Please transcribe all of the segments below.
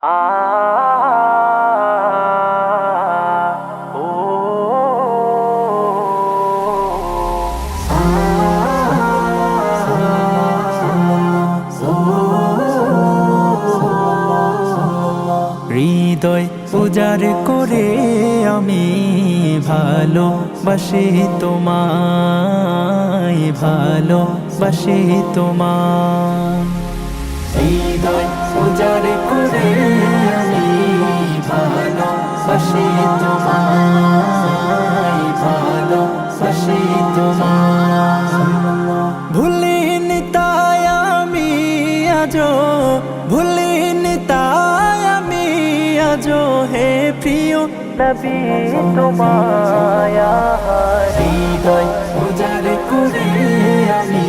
আ ও হৃদয় উজাড় করে আমি ভালোবাসি তোমায়, ভালোবাসি তোমায়। হৃদয় উজাড় করে আমি ভালোবাসি তোমায়, ভালোবাসি তোমায়। ভুলিনি তাই আমি আজো, ভুলিনি তাই আমি আজো হে প্রিয় নবী তোমায়। হৃদয় উজাড় করে আমি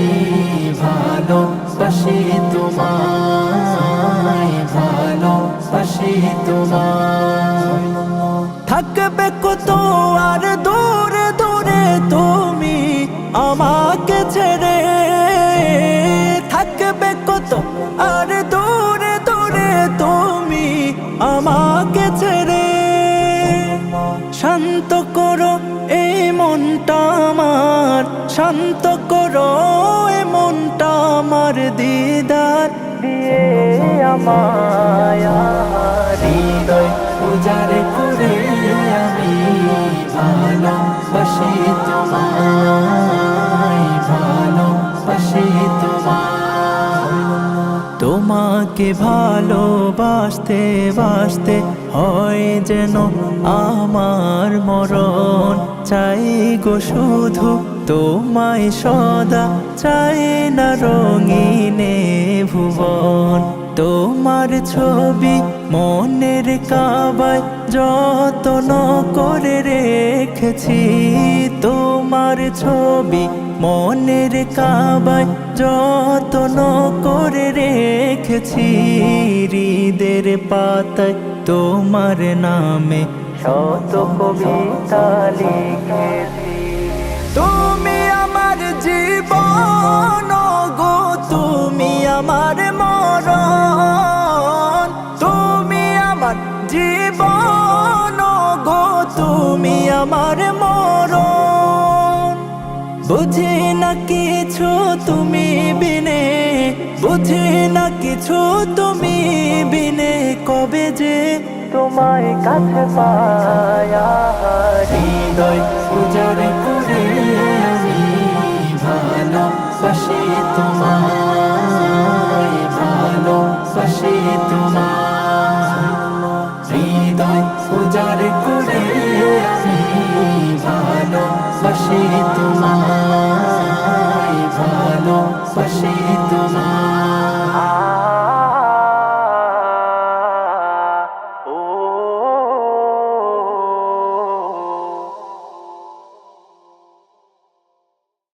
ভালোবাসি তোমায়, ভালোবাসি তোমায়। থাকবে কত আর দূরে দূরে তুমি আমাকে ছেড়ে, থাকবে কত আর দূরে দূরে তুমি আমাকে ছেড়ে। শান্ত করো এই মনটা আমার, শান্ত করো এই মনটা আমার, দিদার দিয়ে আমায়। হৃদয় উজাড় করে আমি ভালোবাসি তোমায়, ভালোবাসি তোমায়। তোমাকে ভালোবাসতে বাসতে হয় যেন আমার মরণ, চাই গো শুধু তোমায় সদা, চাই না রঙিনে ভুবন। তোমার ছবি মনের কাবায় যত্ন করে রেখেছি, তোমার ছবি মনের কাবায় যত্ন করে রেখেছি। হৃদের পাতায় তোমার নামে শত কবিতা লিখেছি। তুমি আমার জীবন গো, তুমি আমার মরণ, তুমি আমার জীবন গো, তুমি আমার মরণ। বুঝি না কিছু তুমি বিনে, বুঝি না কিছু তুমি বিনে, কবে যে তোমায় কাছে পায়া। হৃদয় উজাড় করে আমি ভালোবাসি তোমায়, ভালোবাসি তোমায়। হৃদয় উজাড় করে আমি ভালোবাসি তোমায়, ভালোবাসি তোমায়।